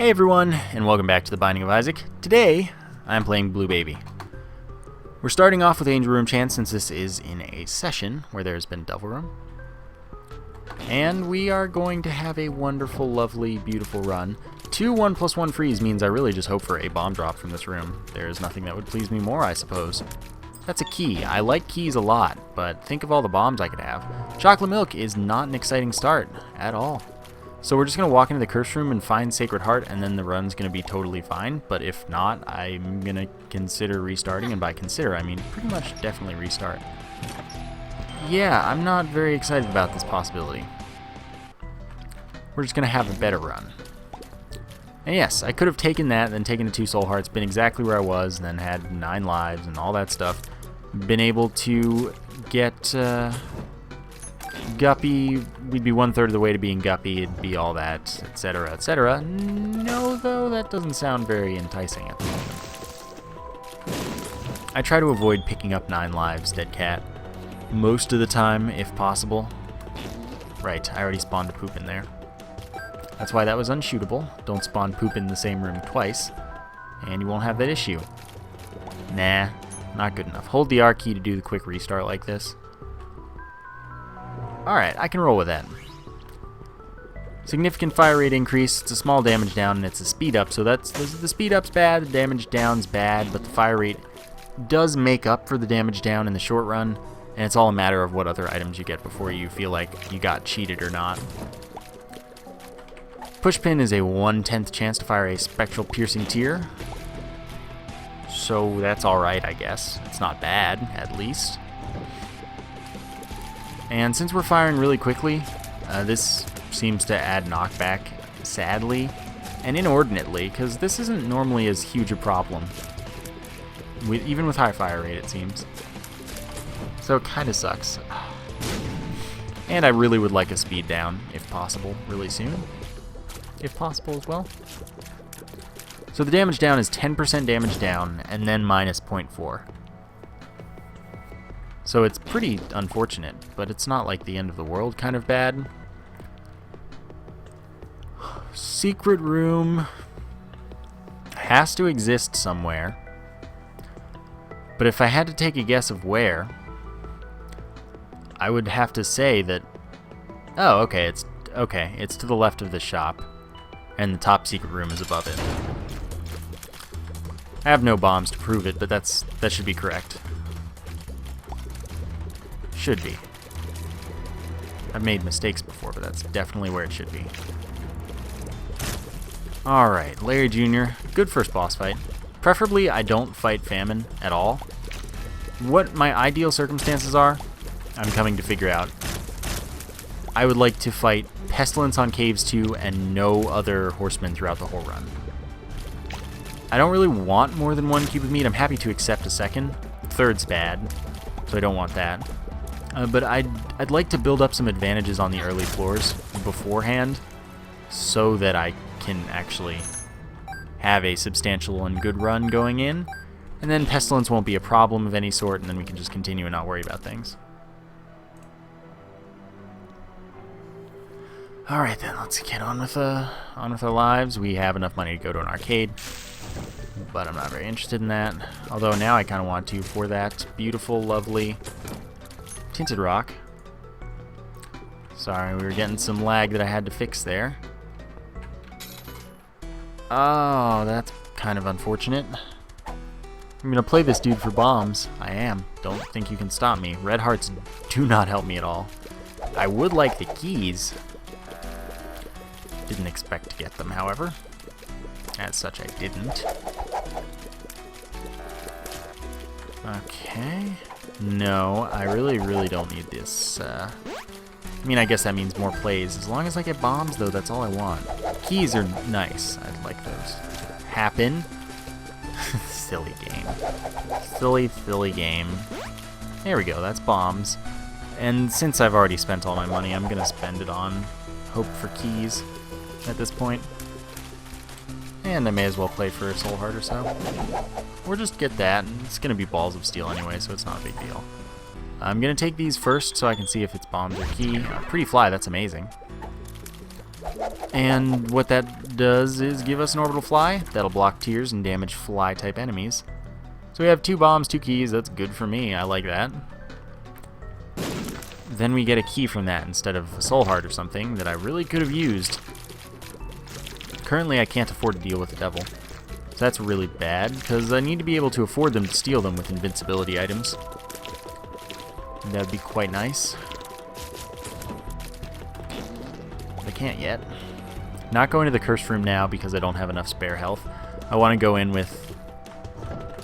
Hey everyone, and welcome back to The Binding of Isaac. Today, I'm playing Blue Baby. We're starting off with Angel Room Chance since this is in a session where there's been Devil Room. And we are going to have a wonderful, lovely, beautiful run. 2 1+1 freeze means I really just hope for a bomb drop from this room. There's nothing that would please me more, I suppose. That's a key. I like keys a lot, but think of all the bombs I could have. Chocolate milk is not an exciting start at all. So we're just going to walk into the curse room and find Sacred Heart, and then the run's going to be totally fine. But if not, I'm going to consider restarting, and by consider, I mean pretty much definitely restart. Yeah, I'm not very excited about this possibility. We're just going to have a better run. And yes, I could have taken that, then taken the 2 soul hearts, been exactly where I was, and then had 9 lives and all that stuff. Been able to get Guppy, we'd be 1/3 of the way to being Guppy, it'd be all that, etc., etc. No, though, that doesn't sound very enticing at the moment. I try to avoid picking up 9 lives, dead cat, most of the time, if possible. Right, I already spawned a poop in there. That's why that was unshootable. Don't spawn poop in the same room twice, and you won't have that issue. Nah, not good enough. Hold the R key to do the quick restart like this. Alright, I can roll with that. Significant fire rate increase, it's a small damage down, and it's a speed up, so that's the speed up's bad, the damage down's bad, but the fire rate does make up for the damage down in the short run, and it's all a matter of what other items you get before you feel like you got cheated or not. Pushpin is a 1/10 chance to fire a spectral piercing tear, so that's alright, I guess. It's not bad, at least. And since we're firing really quickly, this seems to add knockback, sadly, and inordinately, because this isn't normally as huge a problem, even with high fire rate, it seems. So it kind of sucks. And I really would like a speed down, if possible, really soon. If possible as well. So the damage down is 10% damage down, and then minus 0.4. So it's pretty unfortunate, but it's not like the end of the world kind of bad. Secret room has to exist somewhere. But if I had to take a guess of where, I would have to say that, oh, okay, it's to the left of the shop, and the top secret room is above it. I have no bombs to prove it, but that should be correct. Should be. I've made mistakes before, but that's definitely where it should be. Alright, Larry Jr., good first boss fight. Preferably, I don't fight Famine at all. What my ideal circumstances are, I'm coming to figure out. I would like to fight Pestilence on Caves 2 and no other horsemen throughout the whole run. I don't really want more than 1 cube of meat. I'm happy to accept a second. Third's bad, so I don't want that. But I'd like to build up some advantages on the early floors beforehand so that I can actually have a substantial and good run going in. And then Pestilence won't be a problem of any sort, and then we can just continue and not worry about things. Alright then, let's get on with our lives. We have enough money to go to an arcade, but I'm not very interested in that. Although now I kind of want to for that beautiful, lovely Tinted Rock. Sorry, we were getting some lag that I had to fix there. Oh, that's kind of unfortunate. I'm gonna play this dude for bombs. I am. Don't think you can stop me. Red hearts do not help me at all. I would like the keys. Didn't expect to get them, however. As such, I didn't. Okay. No, I really don't need this. I mean, I guess that means more plays. As long as I get bombs, though, that's all I want. Keys are nice. I'd like those to happen. Silly game. Silly game. There we go, that's bombs. And since I've already spent all my money, I'm gonna spend it on hope for keys at this point. And I may as well play for a soul heart or so. Or just get that, and it's gonna be balls of steel anyway, so it's not a big deal. I'm gonna take these first so I can see if it's bombs or key. Pretty fly, that's amazing. And what that does is give us an orbital fly. That'll block tears and damage fly-type enemies. So we have 2 bombs, 2 keys. That's good for me. I like that. Then we get a key from that instead of a soul heart or something that I really could have used. Currently, I can't afford to deal with the devil. So that's really bad, because I need to be able to afford them to steal them with invincibility items. That would be quite nice. But I can't yet. Not going to the cursed room now because I don't have enough spare health. I want to go in with...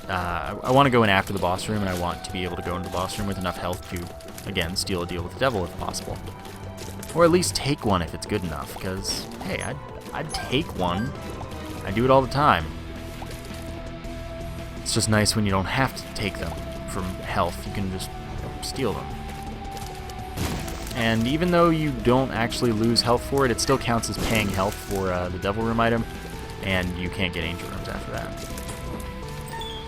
I want to go in after the boss room, and I want to be able to go into the boss room with enough health to, again, steal a deal with the devil if possible. Or at least take one if it's good enough, because, hey, I'd take one. I do it all the time. It's just nice when you don't have to take them from health. You can just steal them. And even though you don't actually lose health for it, it still counts as paying health for the devil room item, and you can't get angel rooms after that.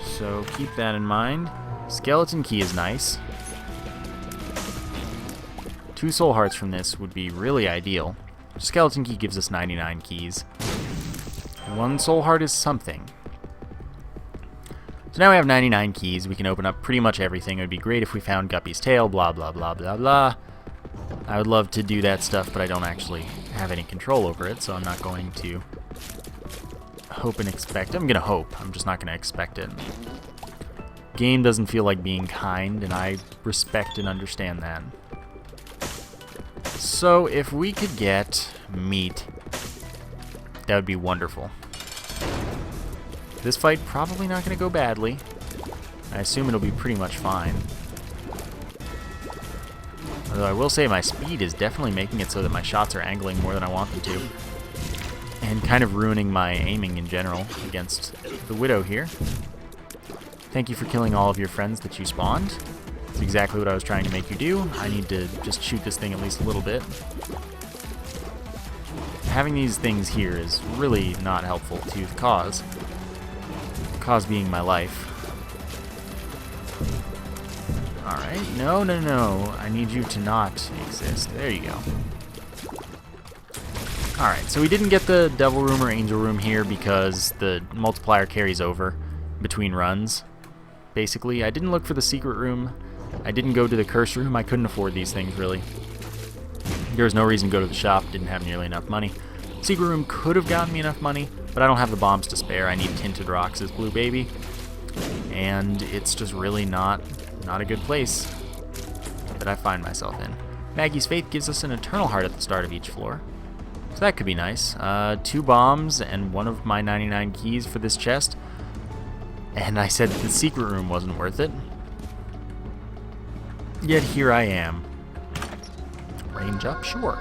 So keep that in mind. Skeleton key is nice. 2 soul hearts from this would be really ideal. Skeleton key gives us 99 keys. 1 soul heart is something. So now we have 99 keys. We can open up pretty much everything. It would be great if we found Guppy's tail, blah, blah, blah, blah, blah. I would love to do that stuff, but I don't actually have any control over it, so I'm not going to hope and expect. I'm going to hope. I'm just not going to expect it. Game doesn't feel like being kind, and I respect and understand that. So if we could get meat, that would be wonderful. This fight probably not going to go badly. I assume it'll be pretty much fine. Although I will say my speed is definitely making it so that my shots are angling more than I want them to. And kind of ruining my aiming in general against the Widow here. Thank you for killing all of your friends that you spawned. That's exactly what I was trying to make you do. I need to just shoot this thing at least a little bit. Having these things here is really not helpful to the cause. The cause being my life. Alright, no, no, no. I need you to not exist. There you go. Alright, so we didn't get the devil room or angel room here because the multiplier carries over between runs. Basically, I didn't look for the secret room. I didn't go to the curse room. I couldn't afford these things, really. There was no reason to go to the shop. Didn't have nearly enough money. Secret room could have gotten me enough money, but I don't have the bombs to spare. I need tinted rocks as Blue Baby. And it's just really not a good place that I find myself in. Maggie's Faith gives us an eternal heart at the start of each floor. So that could be nice. 2 bombs and 1 of my 99 keys for this chest. And I said the secret room wasn't worth it. Yet here I am. Range up? Sure.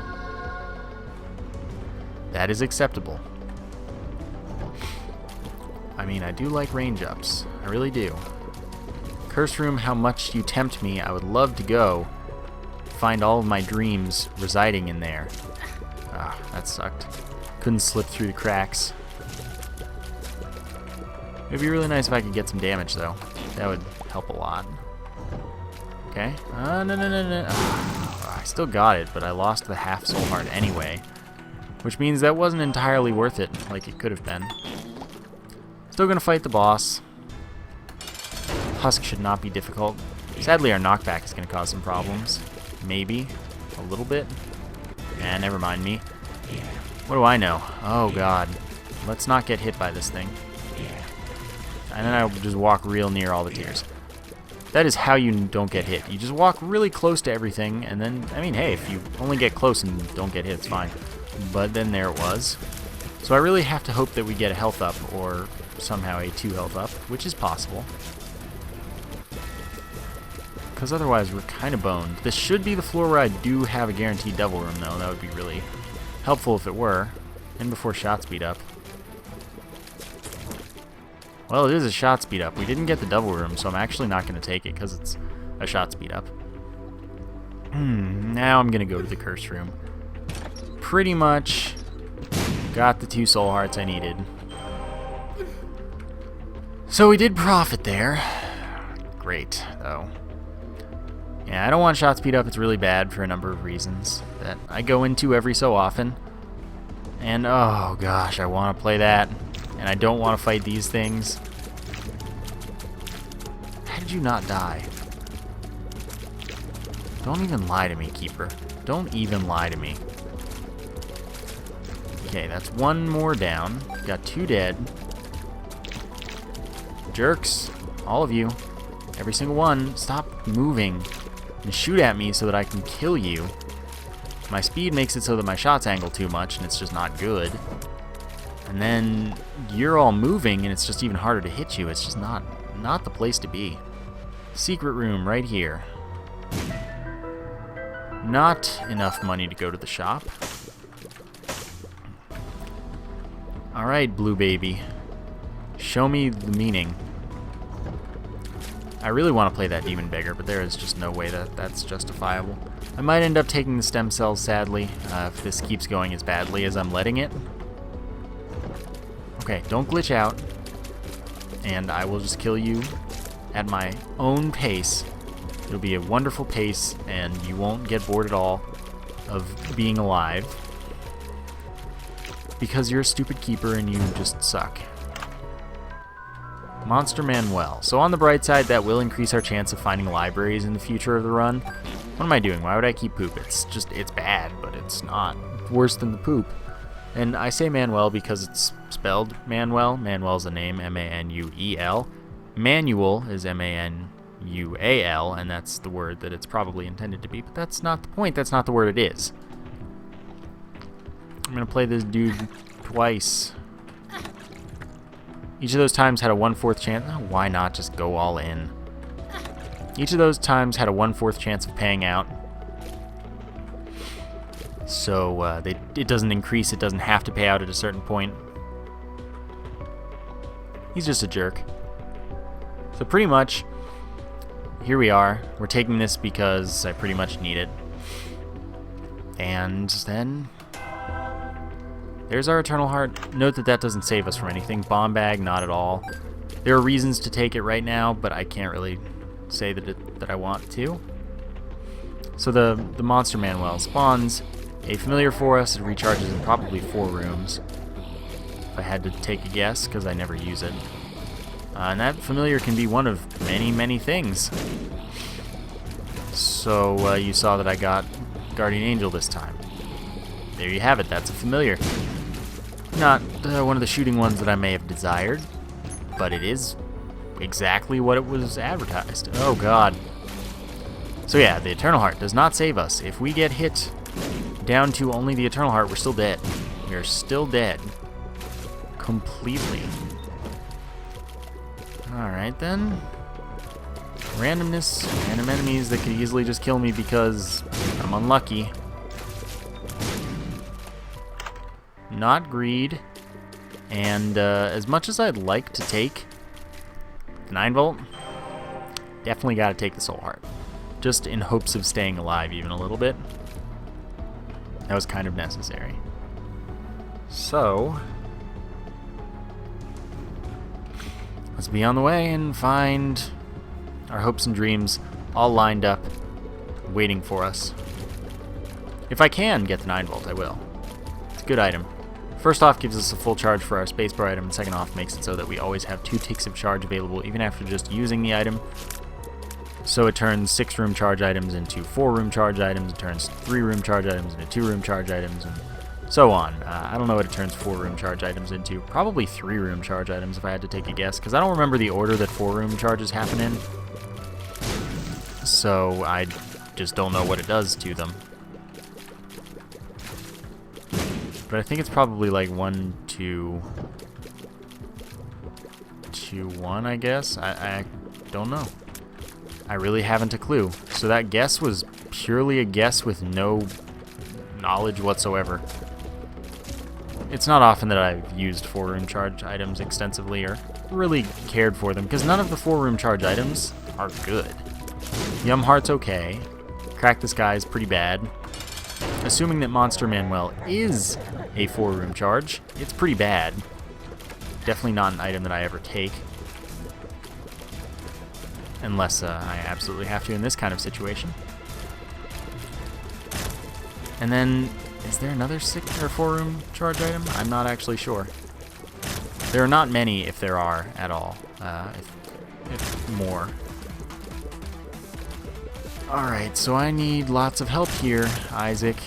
That is acceptable. I mean, I do like range ups. I really do. Curse room, how much you tempt me. I would love to go find all of my dreams residing in there. Ah, that sucked. Couldn't slip through the cracks. It'd be really nice if I could get some damage, though. That would help a lot. Okay. No, no, no, no. I still got it, but I lost the half soul heart anyway. Which means that wasn't entirely worth it, like it could have been. Still gonna fight the boss. Husk should not be difficult. Sadly, our knockback is gonna cause some problems. Maybe. A little bit. Never mind me. What do I know? Oh, God. Let's not get hit by this thing. And then I'll just walk real near all the tears. That is how you don't get hit. You just walk really close to everything, and then, I mean, hey, if you only get close and don't get hit, it's fine. But then there it was. So I really have to hope that we get a health up, or somehow a 2 health up, which is possible. Because otherwise we're kind of boned. This should be the floor where I do have a guaranteed devil room, though. That would be really helpful if it were. And before shot speed up. Well, it is a shot speed up. We didn't get the devil room, so I'm actually not going to take it because it's a shot speed up. Now I'm going to go to the curse room. Pretty much got the 2 soul hearts I needed. So we did profit there. Great, though. Yeah, I don't want shot speed up. It's really bad for a number of reasons that I go into every so often. And oh gosh, I want to play that. And I don't want to fight these things. How did you not die? Don't even lie to me, Keeper. Don't even lie to me. Okay, that's one more down. Got 2 dead. Jerks. All of you. Every single one. Stop moving. And shoot at me so that I can kill you. My speed makes it so that my shots angle too much, and it's just not good. And then you're all moving, and it's just even harder to hit you. It's just not the place to be. Secret room right here. Not enough money to go to the shop. Alright, Blue Baby. Show me the meaning. I really want to play that Demon Beggar, but there is just no way that that's justifiable. I might end up taking the stem cells, sadly, if this keeps going as badly as I'm letting it. Okay, don't glitch out. And I will just kill you at my own pace. It'll be a wonderful pace, and you won't get bored at all of being alive. Because you're a stupid keeper and you just suck. Monster Manuel. So on the bright side, that will increase our chance of finding libraries in the future of the run. What am I doing? Why would I keep poop? It's bad, but it's not worse than the poop. And I say Manuel because it's spelled Manuel. Manuel's a name, M-A-N-U-E-L. Manual is M-A-N-U-A-L, and that's the word that it's probably intended to be, but that's not the point. That's not the word it is. I'm going to play this dude twice. Each of those times had a 1/4 chance. Oh, why not just go all in? Each of those times had a 1/4 chance of paying out. So it doesn't increase. It doesn't have to pay out at a certain point. He's just a jerk. So pretty much, here we are. We're taking this because I pretty much need it. And then there's our Eternal Heart. Note that that doesn't save us from anything. Bomb bag, not at all. There are reasons to take it right now, but I can't really say that I want to. So the Monster Manuel spawns a familiar for us. It recharges in probably 4 rooms, if I had to take a guess, because I never use it. And that familiar can be one of many, many things. So you saw that I got Guardian Angel this time. There you have it. That's a familiar. Not one of the shooting ones that I may have desired, but it is exactly what it was advertised. Oh god. So yeah, the Eternal Heart does not save us. If we get hit down to only the Eternal Heart, we're still dead. We are still dead. Completely. Alright then. Randomness, random enemies that could easily just kill me because I'm unlucky. Not greed. And as much as I'd like to take the 9-volt, definitely got to take the Soul Heart. Just in hopes of staying alive even a little bit. That was kind of necessary. So let's be on the way and find our hopes and dreams all lined up, waiting for us. If I can get the 9-volt, I will. It's a good item. First off, gives us a full charge for our spacebar item, and second off, makes it so that we always have 2 ticks of charge available, even after just using the item. So it turns 6-room charge items into 4-room charge items, it turns 3-room charge items into 2-room charge items, and so on. I don't know what it turns 4-room charge items into. Probably 3-room charge items if I had to take a guess, because I don't remember the order that 4-room charges happen in. So I just don't know what it does to them. But I think it's probably like 1, 2, 2, 1, I guess. I don't know. I really haven't a clue. So that guess was purely a guess with no knowledge whatsoever. It's not often that I've used 4-room charge items extensively or really cared for them, because none of the 4-room charge items are good. Yum Heart's okay. Crack the Sky is pretty bad. Assuming that Monster Manuel is a 4-room charge, it's pretty bad. Definitely not an item that I ever take. Unless I absolutely have to in this kind of situation. And then Is there another 6 or 4-room charge item? I'm not actually sure. There are not many, if there are at all. If more. Alright, so I need lots of help here, Isaac.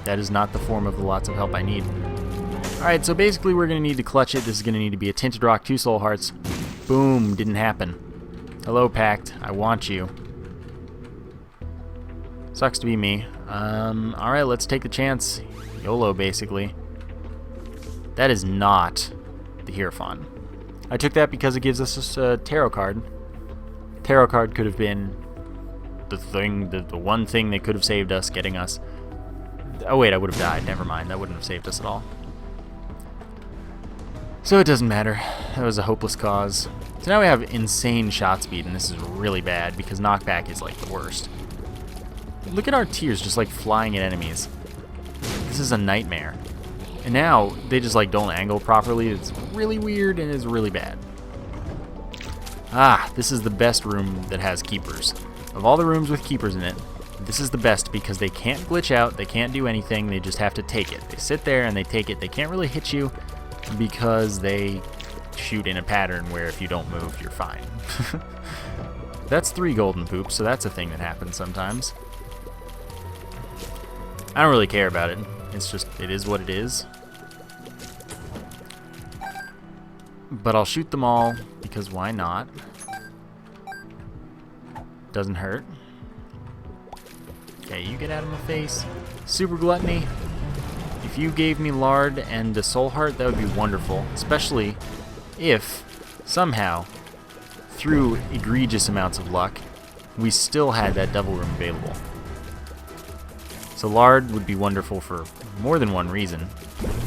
That is not the form of the lots of help I need. Alright, so basically we're going to need to clutch it. This is going to need to be a Tinted Rock, 2 Soul Hearts. Boom, didn't happen. Hello, Pact. I want you. Sucks to be me. Alright, let's take the chance. YOLO, basically. That is not the Hierophant. I took that because it gives us a tarot card. Tarot card could have been the thing, the one thing that could have saved us, getting us. Oh wait, I would have died. Never mind. That wouldn't have saved us at all. So it doesn't matter. That was a hopeless cause. So now we have insane shot speed, and this is really bad because knockback is like the worst. Look at our tears just like flying at enemies. This is a nightmare. And now they just like don't angle properly. It's really weird and it's really bad. Ah, this is the best room that has keepers. Of all the rooms with keepers in it, this is the best because they can't glitch out, they can't do anything, they just have to take it. They sit there and they take it. They can't really hit you because they shoot in a pattern where if you don't move, you're fine. That's 3 golden poops, so that's a thing that happens sometimes. I don't really care about it. It's just, it is what it is. But I'll shoot them all, because why not? Doesn't hurt. Okay, you get out of my face. Super Gluttony. If you gave me Lard and a Soul Heart, that would be wonderful. Especially if, somehow, through egregious amounts of luck, we still had that Devil Room available. So Lard would be wonderful for more than one reason.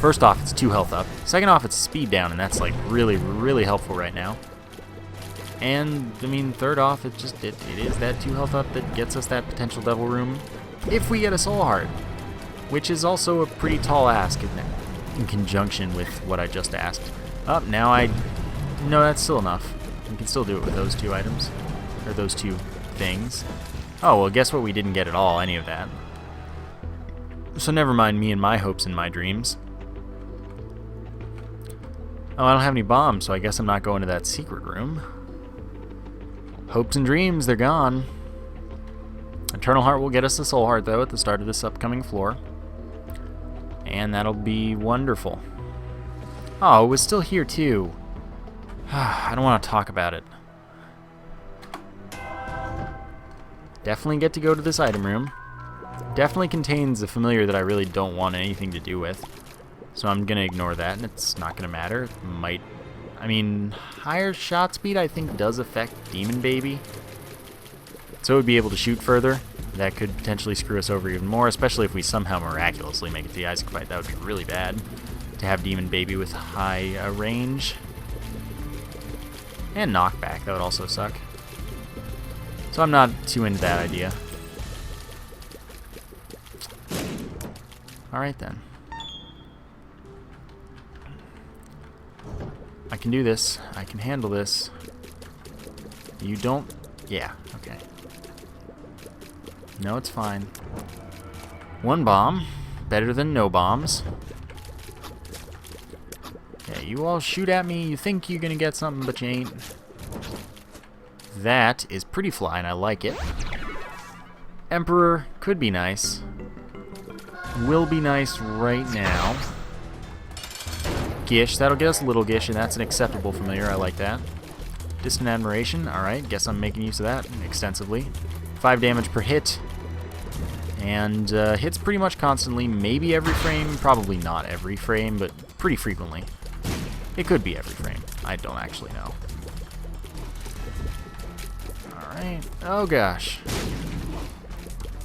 First off, it's 2 health up. Second off, it's speed down, and that's like really, really helpful right now. And, I mean, third off, it is that 2 health up that gets us that potential Devil Room if we get a Soul Heart, which is also a pretty tall ask in conjunction with what I just asked. No, that's still enough. We can still do it with those 2 items, or those 2 things. Oh, well, guess what we didn't get at all, any of that. So never mind me and my hopes and my dreams. Oh, I don't have any bombs, so I guess I'm not going to that secret room. Hopes and dreams, they're gone. Eternal Heart will get us the Soul Heart, though, at the start of this upcoming floor. And that'll be wonderful. Oh, it was still here, too. I don't want to talk about it. Definitely get to go to this item room. Definitely contains a familiar that I really don't want anything to do with. So I'm going to ignore that, and it's not going to matter. It might... I mean, higher shot speed I think does affect Demon Baby. So it would be able to shoot further. That could potentially screw us over even more, especially if we somehow miraculously make it to the Isaac fight. That would be really bad to have Demon Baby with high range. And knockback, that would also suck. So I'm not too into that idea. Alright then. I can do this. I can handle this. You don't... Yeah, okay. No, it's fine. 1 bomb. Better than no bombs. Okay, you all shoot at me. You think you're gonna get something, but you ain't. That is pretty fly, and I like it. Emperor could be nice. Will be nice right now. Gish, that'll get us a little Gish, and that's an acceptable familiar. I like that. Distant Admiration, alright, guess I'm making use of that extensively. 5 damage per hit. And hits pretty much constantly, maybe every frame, probably not every frame, but pretty frequently. It could be every frame. I don't actually know. Alright, oh gosh.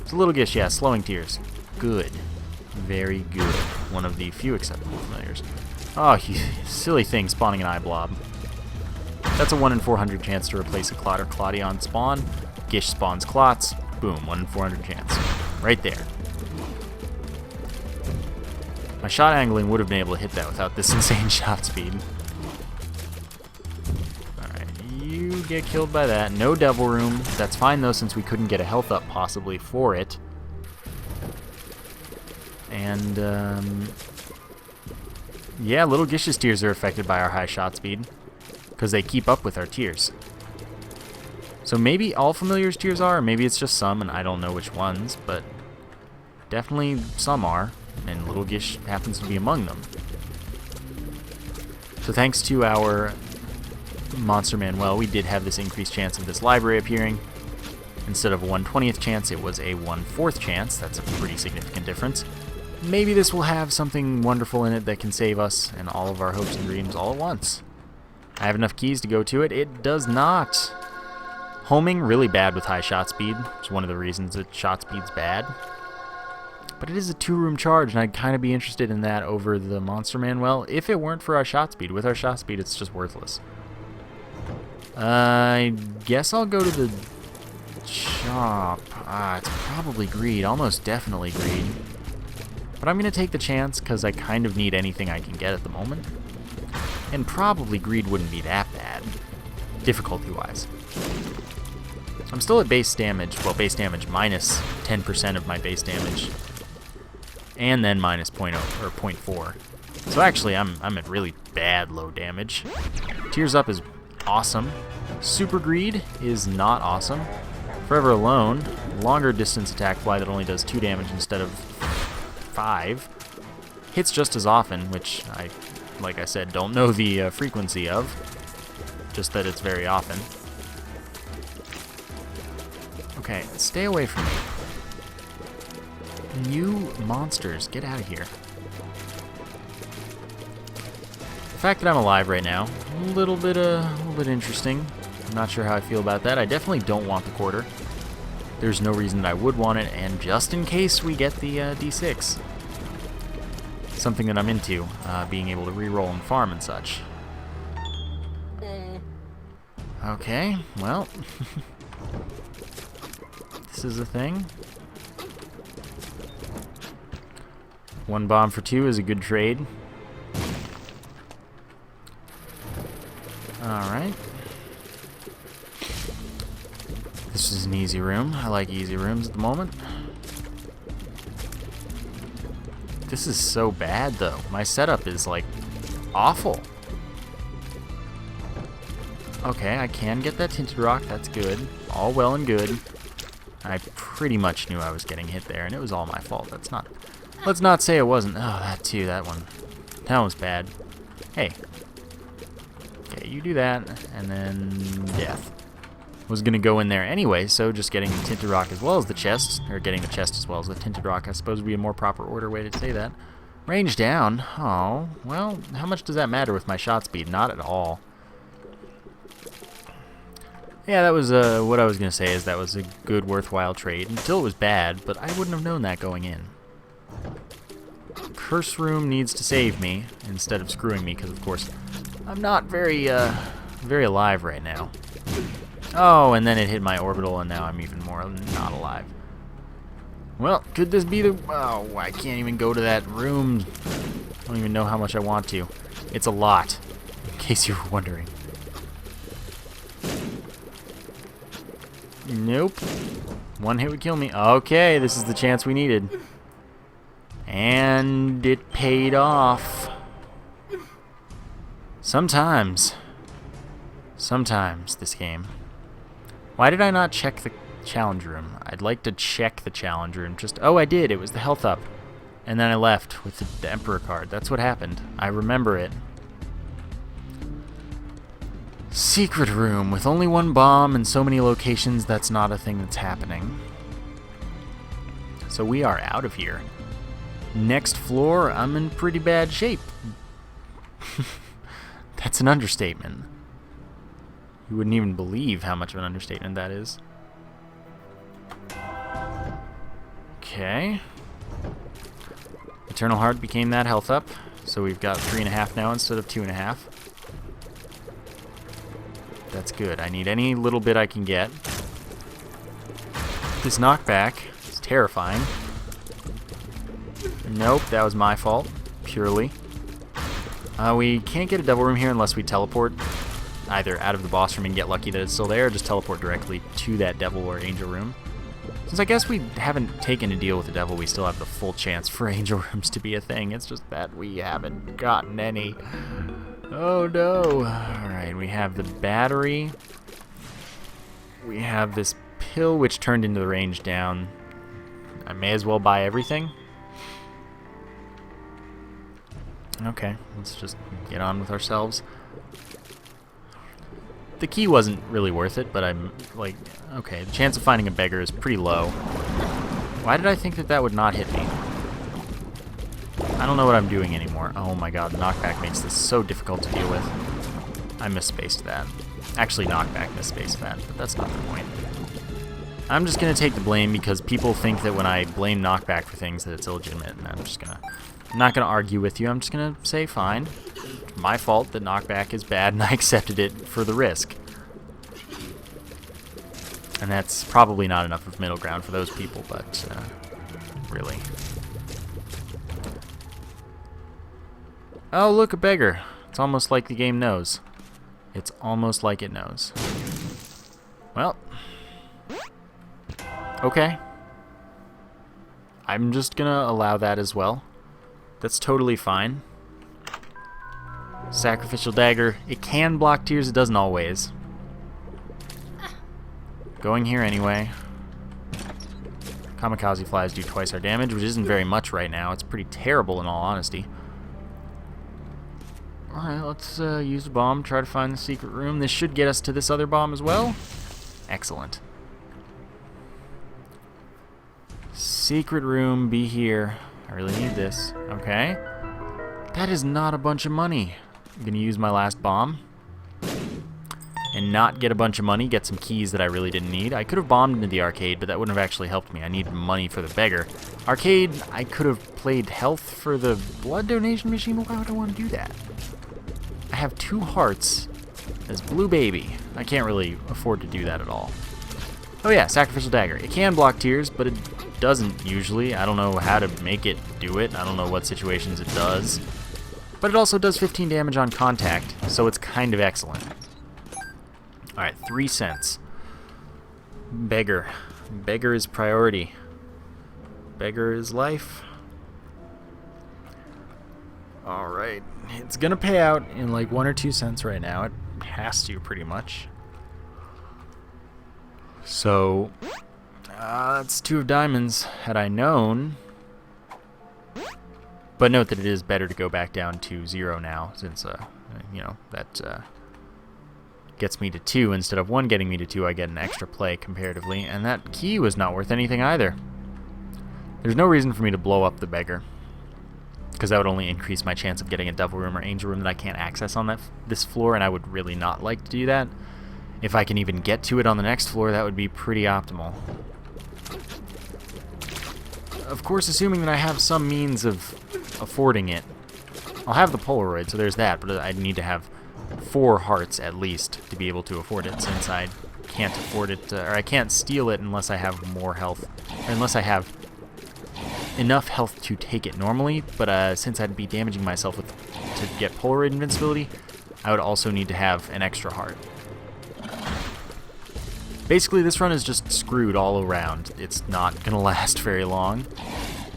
It's a little Gish, yeah, slowing tears. Good. Very good. One of the few acceptable familiars. Oh, you silly thing spawning an eye blob. That's a 1 in 400 chance to replace a Clot or Clodion spawn. Gish spawns Clots. Boom, 1 in 400 chance. Right there. My shot angling would have been able to hit that without this insane shot speed. Alright, you get killed by that. No Devil Room. That's fine though, since we couldn't get a health up possibly for it. And, yeah, little Gish's tears are affected by our high shot speed, because they keep up with our tears. So maybe all familiars' tears are, or maybe it's just some, and I don't know which ones, but definitely some are, and little Gish happens to be among them. So thanks to our Monster Manual, we did have this increased chance of this library appearing. Instead of a 1/20th chance, it was a 1/4 chance. That's a pretty significant difference. Maybe this will have something wonderful in it that can save us and all of our hopes and dreams all at once. I have enough keys to go to it. It does not. Homing, really bad with high shot speed. It's one of the reasons that shot speed's bad. But it is a 2-room charge, and I'd kind of be interested in that over the Monster Manual. If it weren't for our shot speed. With our shot speed, it's just worthless. I guess I'll go to the shop. It's probably greed. Almost definitely greed. But I'm going to take the chance because I kind of need anything I can get at the moment. And probably greed wouldn't be that bad, difficulty-wise. I'm still at base damage. Well, base damage minus 10% of my base damage. And then minus 0.0 or 0.4. So actually, I'm at really bad low damage. Tears Up is awesome. Super Greed is not awesome. Forever Alone, longer distance attack fly that only does 2 damage instead of 5. Hits just as often, which I, like I said, don't know the frequency of. Just that it's very often. Okay, stay away from me. You monsters, get out of here. The fact that I'm alive right now, a little bit interesting. I'm not sure how I feel about that. I definitely don't want the quarter. There's no reason that I would want it, and just in case we get the D6. Something that I'm into, being able to reroll and farm and such. Okay, well, this is a thing. 1 bomb for 2 is a good trade. Alright. This is an easy room. I like easy rooms at the moment. This is so bad, though. My setup is, like, awful. Okay, I can get that Tinted Rock. That's good. All well and good. I pretty much knew I was getting hit there, and it was all my fault. That's not... Let's not say it wasn't. Oh, that too, that one. That was bad. Hey. Okay, you do that, and then death. Was going to go in there anyway, so just getting the Tinted Rock as well as the chest, or getting the chest as well as the Tinted Rock, I suppose would be a more proper order way to say that. Range down. Oh, well, how much does that matter with my shot speed? Not at all. Yeah, that was what I was going to say is that was a good, worthwhile trade. Until it was bad, but I wouldn't have known that going in. Curse Room needs to save me instead of screwing me, because of course I'm not very alive right now. Oh, and then it hit my orbital, and now I'm even more not alive. Well, could this be the... Oh, I can't even go to that room. I don't even know how much I want to. It's a lot, in case you were wondering. Nope. 1 hit would kill me. Okay, this is the chance we needed. And it paid off. Sometimes this game. Why did I not check the challenge room? I'd like to check the challenge room. Oh, I did. It was the health up. And then I left with the Emperor card. That's what happened. I remember it. Secret room with only 1 bomb and so many locations. That's not a thing that's happening. So we are out of here. Next floor, I'm in pretty bad shape. That's an understatement. You wouldn't even believe how much of an understatement that is. Okay. Eternal Heart became that health up, so we've got 3.5 now instead of 2.5. That's good. I need any little bit I can get. This knockback is terrifying. Nope, that was my fault, purely. We can't get a devil room here unless we teleport either out of the boss room and get lucky that it's still there, or just teleport directly to that devil or angel room. Since I guess we haven't taken a deal with the devil, we still have the full chance for angel rooms to be a thing. It's just that we haven't gotten any. Oh no. Alright, we have the battery. We have this pill which turned into the range down. I may as well buy everything. Okay, let's just get on with ourselves. The key wasn't really worth it, but I'm like, okay, the chance of finding a beggar is pretty low. Why did I think that that would not hit me? I don't know what I'm doing anymore. Oh my god, the knockback makes this so difficult to deal with. I misspaced that. Actually, knockback misspaced that, but that's not the point. I'm just going to take the blame because people think that when I blame knockback for things that it's illegitimate, and I'm not going to argue with you. I'm just going to say, fine. It's my fault that knockback is bad, and I accepted it for the risk. And that's probably not enough of middle ground for those people, but really. Oh, look, a beggar. It's almost like the game knows. It's almost like it knows. Well. Okay. I'm just gonna allow that as well. That's totally fine. Sacrificial dagger. It can block tears, it doesn't always. Going here anyway. Kamikaze flies do twice our damage, which isn't very much right now. It's pretty terrible in all honesty. Alright, let's use a bomb, try to find the secret room. This should get us to this other bomb as well. Excellent. Secret room, be here. I really need this. Okay. That is not a bunch of money. I'm going to use my last bomb. And not get a bunch of money, get some keys that I really didn't need. I could have bombed into the arcade, but that wouldn't have actually helped me. I needed money for the beggar. Arcade, I could have played health for the blood donation machine, but why would I want to do that? I have 2 hearts as Blue Baby. I can't really afford to do that at all. Oh yeah, Sacrificial Dagger. It can block tears, but it doesn't usually. I don't know how to make it do it. I don't know what situations it does. But it also does 15 damage on contact, so it's kind of excellent. Alright, 3 cents. Beggar. Beggar is priority. Beggar is life. Alright. It's gonna pay out in like 1 or 2 cents right now. It has to, pretty much. So, that's 2 of diamonds. Had I known... But note that it is better to go back down to 0 now, since, you know, that gets me to 2. Instead of 1 getting me to 2, I get an extra play comparatively, and that key was not worth anything either. There's no reason for me to blow up the beggar, because that would only increase my chance of getting a devil room or angel room that I can't access on this floor, and I would really not like to do that. If I can even get to it on the next floor, that would be pretty optimal. Of course, assuming that I have some means of affording it. I'll have the Polaroid, so there's that, but I'd need to have 4 hearts at least to be able to afford it, since I can't afford it, or I can't steal it unless I have more health, or unless I have enough health to take it normally, but since I'd be damaging myself to get Polaroid invincibility, I would also need to have an extra heart. Basically, this run is just screwed all around. It's not going to last very long,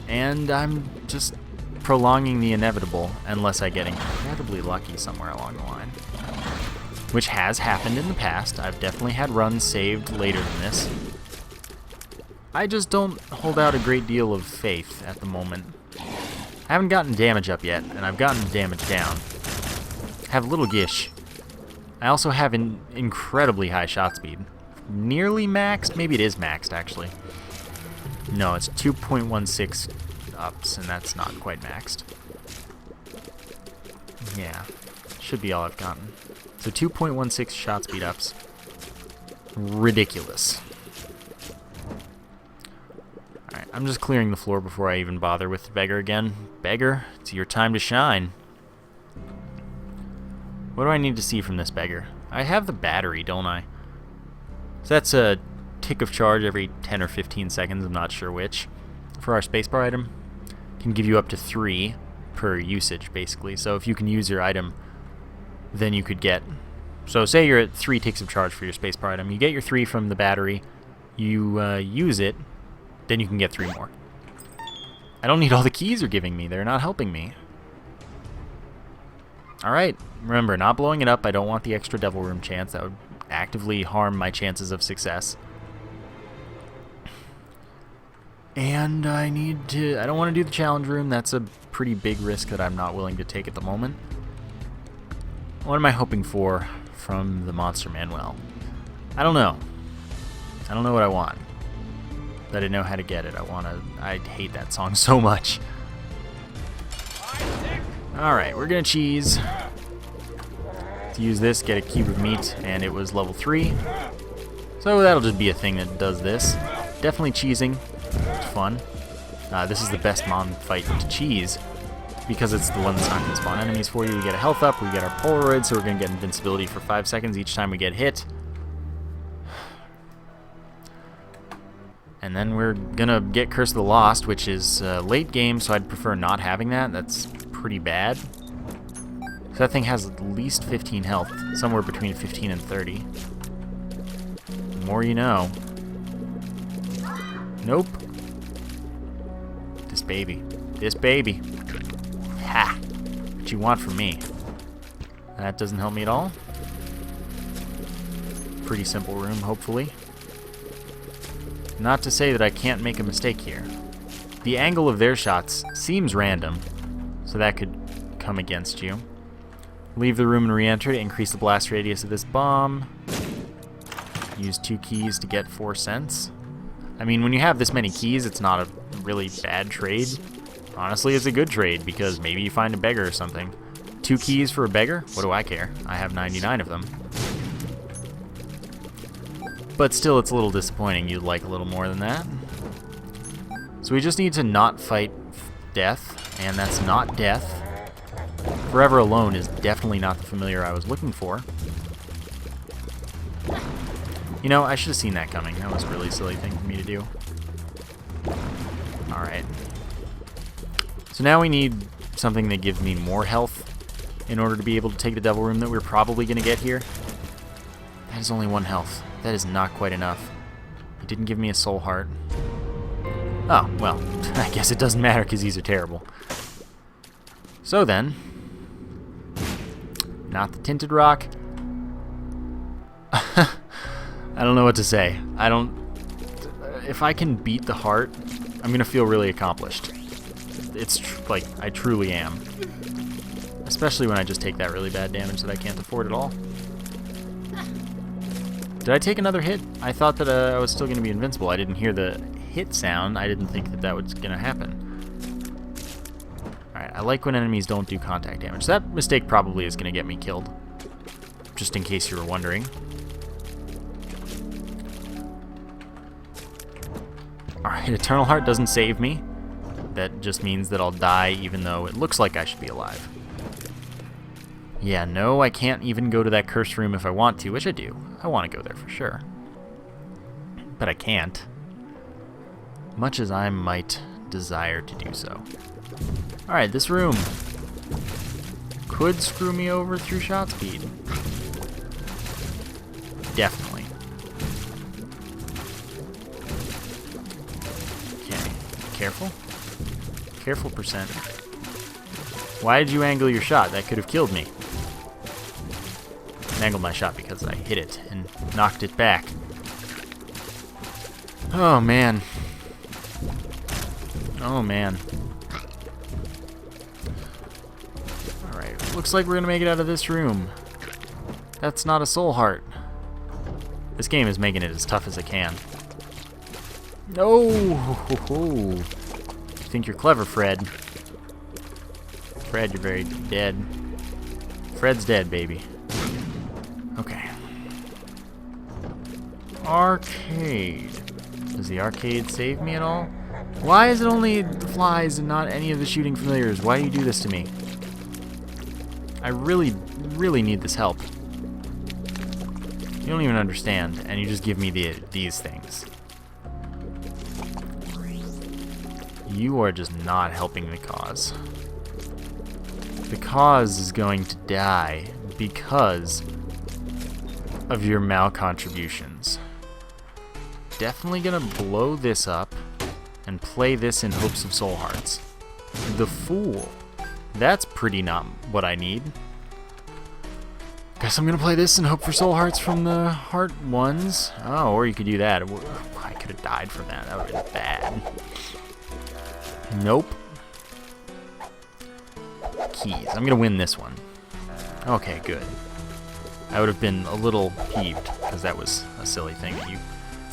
and I'm just prolonging the inevitable unless I get incredibly lucky somewhere along the line. Which has happened in the past. I've definitely had runs saved later than this. I just don't hold out a great deal of faith at the moment. I haven't gotten damage up yet, and I've gotten damage down. I have little gish. I also have an incredibly high shot speed. Nearly maxed? Maybe it is maxed, actually. No, it's 2.16 ups, and that's not quite maxed. Yeah, should be all I've gotten. So 2.16 shot speed ups. Ridiculous. Alright, I'm just clearing the floor before I even bother with the beggar again. Beggar, it's your time to shine. What do I need to see from this beggar? I have the battery, don't I? So that's a tick of charge every 10 or 15 seconds, I'm not sure which. For our spacebar item, can give you up to 3 per usage, basically. So if you can use your item, then you could get... So say you're at 3 ticks of charge for your spacebar item. You get your 3 from the battery, you use it, then you can get 3 more. I don't need all the keys you're giving me. They're not helping me. Alright, remember, not blowing it up. I don't want the extra devil room chance. That would actively harm my chances of success. And I don't want to do the challenge room. That's a pretty big risk that I'm not willing to take at the moment. What am I hoping for from the Monster Manual? I don't know. I don't know what I want. But I didn't know how to get it. I hate that song so much. Alright, we're gonna cheese. To use this, get a cube of meat, and it was level 3. So that'll just be a thing that does this. Definitely cheesing. It's fun. This is the best mon fight to cheese, because it's the one that's not going to spawn enemies for you. We get a health up, we get our Polaroid, so we're going to get invincibility for 5 seconds each time we get hit. And then we're going to get Curse of the Lost, which is late game, so I'd prefer not having that. That's pretty bad. So that thing has at least 15 health, somewhere between 15 and 30. The more you know. Nope. This baby. This baby. Ha! What you want from me? That doesn't help me at all. Pretty simple room, hopefully. Not to say that I can't make a mistake here. The angle of their shots seems random, so that could come against you. Leave the room and re-enter to increase the blast radius of this bomb. Use 2 keys to get 4 cents. I mean, when you have this many keys, it's not a really bad trade. Honestly, it's a good trade, because maybe you find a beggar or something. 2 keys for a beggar? What do I care? I have 99 of them. But still, it's a little disappointing. You'd like a little more than that. So we just need to not fight death, and that's not death. Forever Alone is definitely not the familiar I was looking for. You know, I should have seen that coming. That was a really silly thing for me to do. Alright. So now we need something that gives me more health in order to be able to take the devil room that we're probably going to get here. That is only 1 health. That is not quite enough. He didn't give me a soul heart. Oh, well, I guess it doesn't matter because these are terrible. So then, not the tinted rock. I don't know what to say. If I can beat the heart, I'm going to feel really accomplished. Like, I truly am. Especially when I just take that really bad damage that I can't afford at all. Did I take another hit? I thought that I was still going to be invincible. I didn't hear the hit sound. I didn't think that that was going to happen. Alright, I like when enemies don't do contact damage. That mistake probably is going to get me killed. Just in case you were wondering. Alright, Eternal Heart doesn't save me. That just means that I'll die even though it looks like I should be alive. Yeah, no, I can't even go to that cursed room if I want to, which I do. I want to go there for sure. But I can't. Much as I might desire to do so. Alright, this room could screw me over through shot speed. Definitely. Okay, careful. Careful percent. Why did you angle your shot? That could have killed me. I angled my shot because I hit it and knocked it back. Oh man. Oh man. Alright, looks like we're gonna make it out of this room. That's not a soul heart. This game is making it as tough as it can. No! You think you're clever, Fred. Fred, you're very dead. Fred's dead, baby. Okay. Arcade. Does the arcade save me at all? Why is it only the flies and not any of the shooting familiars? Why do you do this to me? I really, really need this help. You don't even understand, and you just give me these things. You are just not helping the cause. The cause is going to die because of your malcontributions. Definitely gonna blow this up. and play this in hopes of soul hearts. The Fool. That's pretty not what I need. Guess I'm gonna play this and hope for soul hearts from the heart ones. Oh, or you could do that. I could have died from that. That would have been bad. Nope. Keys. I'm gonna win this one. Okay, good. I would have been a little peeved because that was a silly thing that you...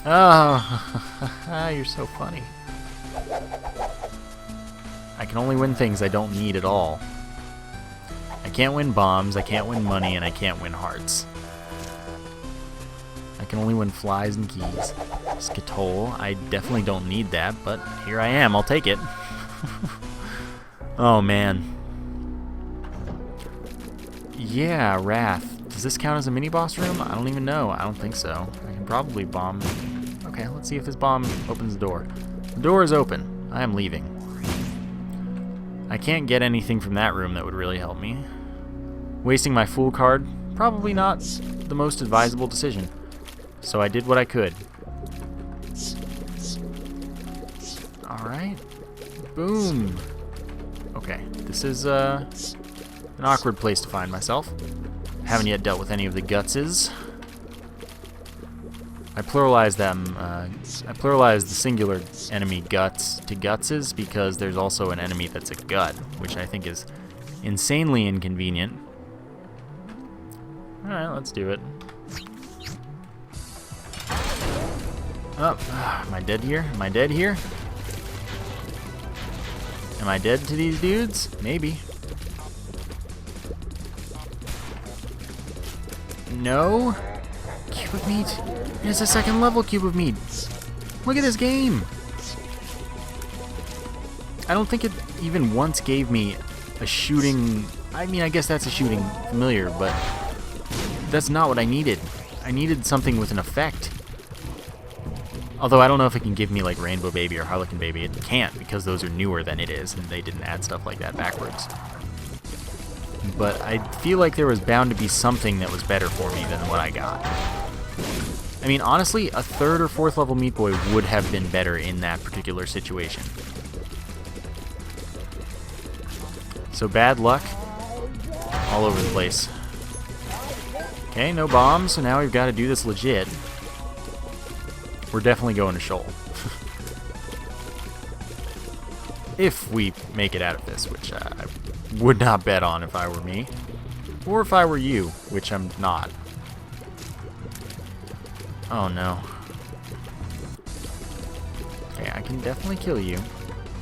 Oh, you're so funny. I can only win things I don't need at all. I can't win bombs, I can't win money, and I can't win hearts. I can only win flies and keys. Skitole, I definitely don't need that, but here I am, I'll take it. Oh man. Yeah, Wrath. Does this count as a mini-boss room? I don't even know. I don't think so. I can probably bomb. Okay, let's see if this bomb opens the door. The door is open. I am leaving. I can't get anything from that room that would really help me. Wasting my Fool card? Probably not the most advisable decision. So I did what I could. Alright. Boom. Okay, this is an awkward place to find myself. Haven't yet dealt with any of the gutses. I pluralize them. I pluralize the singular enemy guts to gutses because there's also an enemy that's a gut, which I think is insanely inconvenient. Alright, let's do it. Oh, am I dead here? Am I dead here? Am I dead to these dudes? Maybe. No? Cube of meat? It's a second level cube of meat. Look at this game. I don't think it even once gave me a shooting... I mean, I guess that's a shooting familiar, but that's not what I needed. I needed something with an effect. Although I don't know if it can give me like Rainbow Baby or Harlequin Baby. It can't because those are newer than it is and they didn't add stuff like that backwards. But I feel like there was bound to be something that was better for me than what I got. I mean, honestly, a 3rd or 4th level Meat Boy would have been better in that particular situation. So bad luck all over the place. Okay, no bombs, so now we've got to do this legit. We're definitely going to Shoal. If we make it out of this, which I would not bet on if I were me. Or if I were you, which I'm not. Oh no. Okay, I can definitely kill you.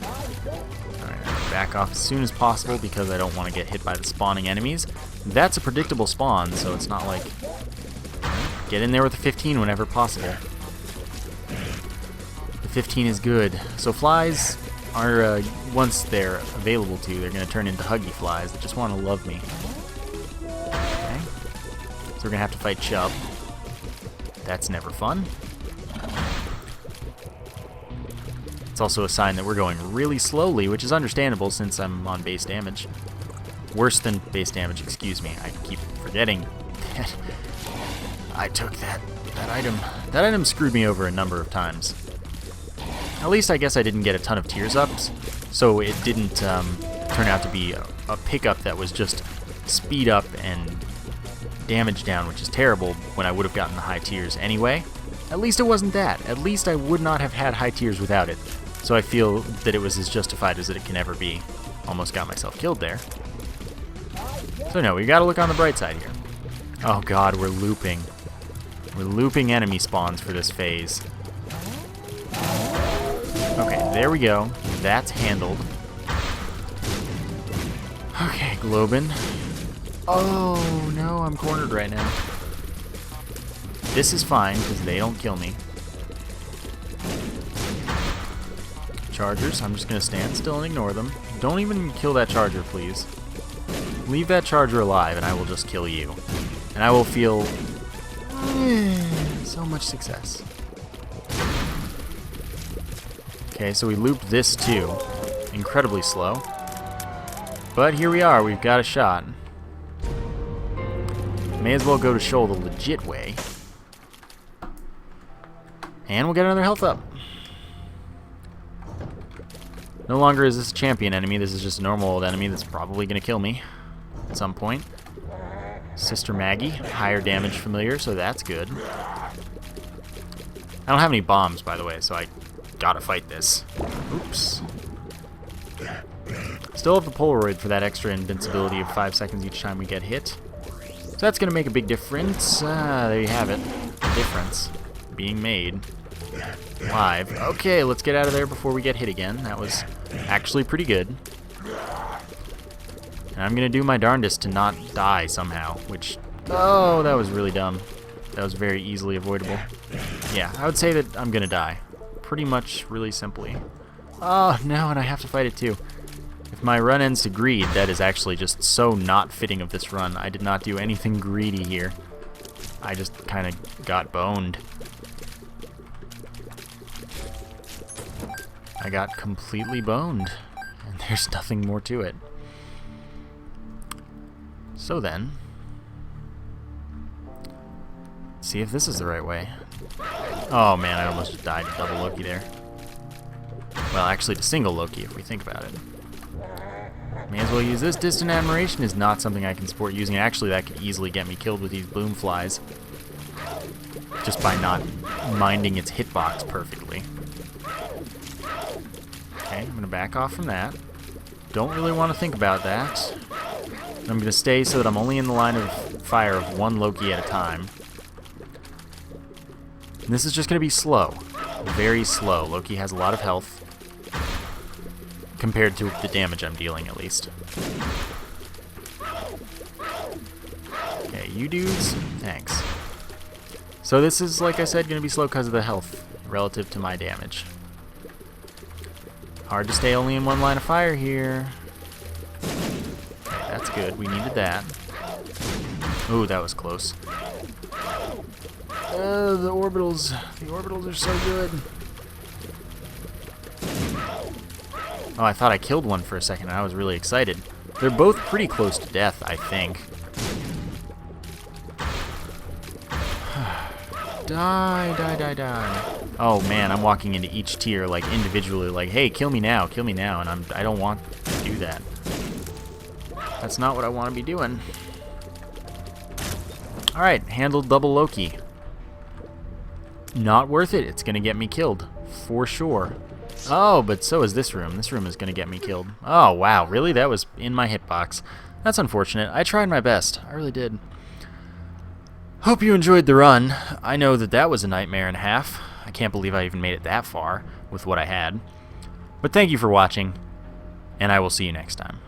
Alright, back off as soon as possible because I don't want to get hit by the spawning enemies. That's a predictable spawn, so it's not like... Get in there with a 15 whenever possible. The 15 is good. So flies are, once they're available to, they're going to turn into huggy flies that just want to love me. Okay. So we're going to have to fight Chub. That's never fun. It's also a sign that we're going really slowly, which is understandable since I'm on base damage. Worse than base damage, excuse me. I keep forgetting that I took that item. That item screwed me over a number of times. At least I guess I didn't get a ton of tears ups, so it didn't turn out to be a pickup that was just speed up and damage down, which is terrible when I would have gotten the high tiers anyway. At least it wasn't that. At least I would not have had high tiers without it. So I feel that it was as justified as it can ever be. Almost got myself killed there. So no, we gotta look on the bright side here. Oh god, we're looping. We're looping enemy spawns for this phase. Okay, there we go. That's handled. Okay, Globin. Oh no, I'm cornered right now. This is fine, because they don't kill me. Chargers, I'm just going to stand still and ignore them. Don't even kill that charger, please. Leave that charger alive, and I will just kill you. And I will feel so much success. Okay, so we looped this too. Incredibly slow. But here we are, we've got a shot. May as well go to Shoal the legit way. And we'll get another health up. No longer is this a champion enemy. This is just a normal old enemy that's probably going to kill me at some point. Sister Maggie, higher damage familiar, so that's good. I don't have any bombs, by the way, so I gotta fight this. Oops. Still have the Polaroid for that extra invincibility of 5 seconds each time we get hit. So that's going to make a big difference. There you have it. The difference being made live. Okay, let's get out of there before we get hit again. That was actually pretty good. And I'm going to do my darndest to not die somehow, which... Oh, that was really dumb. That was very easily avoidable. Yeah, I would say that I'm going to die. Pretty much, really simply. Oh, no, and I have to fight it too. If my run ends to greed, that is actually just so not fitting of this run. I did not do anything greedy here. I just kind of got boned. I got completely boned, and there's nothing more to it. So then, let's see if this is the right way. Oh man, I almost just died to double Loki there. Well, actually to single Loki if we think about it. May as well use this. Distant Admiration is not something I can support using. Actually, that could easily get me killed with these boom flies. Just by not minding its hitbox perfectly. Okay, I'm going to back off from that. Don't really want to think about that. I'm going to stay so that I'm only in the line of fire of one Loki at a time. And this is just going to be slow. Very slow. Loki has a lot of health. Compared to the damage I'm dealing, at least. Okay, you dudes, thanks. So this is, like I said, going to be slow because of the health relative to my damage. Hard to stay only in one line of fire here. Okay, that's good. We needed that. Ooh, that was close. The orbitals. The orbitals are so good. Oh, I thought I killed one for a second, and I was really excited. They're both pretty close to death, I think. Die, die, die, die. Oh man, I'm walking into each tier like individually, like, hey, kill me now, and I don't want to do that. That's not what I want to be doing. Alright, handled double Loki. Not worth it, it's gonna get me killed. For sure. Oh, but so is this room. This room is going to get me killed. Oh, wow. Really? That was in my hitbox. That's unfortunate. I tried my best. I really did. Hope you enjoyed the run. I know that that was a nightmare and a half. I can't believe I even made it that far with what I had. But thank you for watching, and I will see you next time.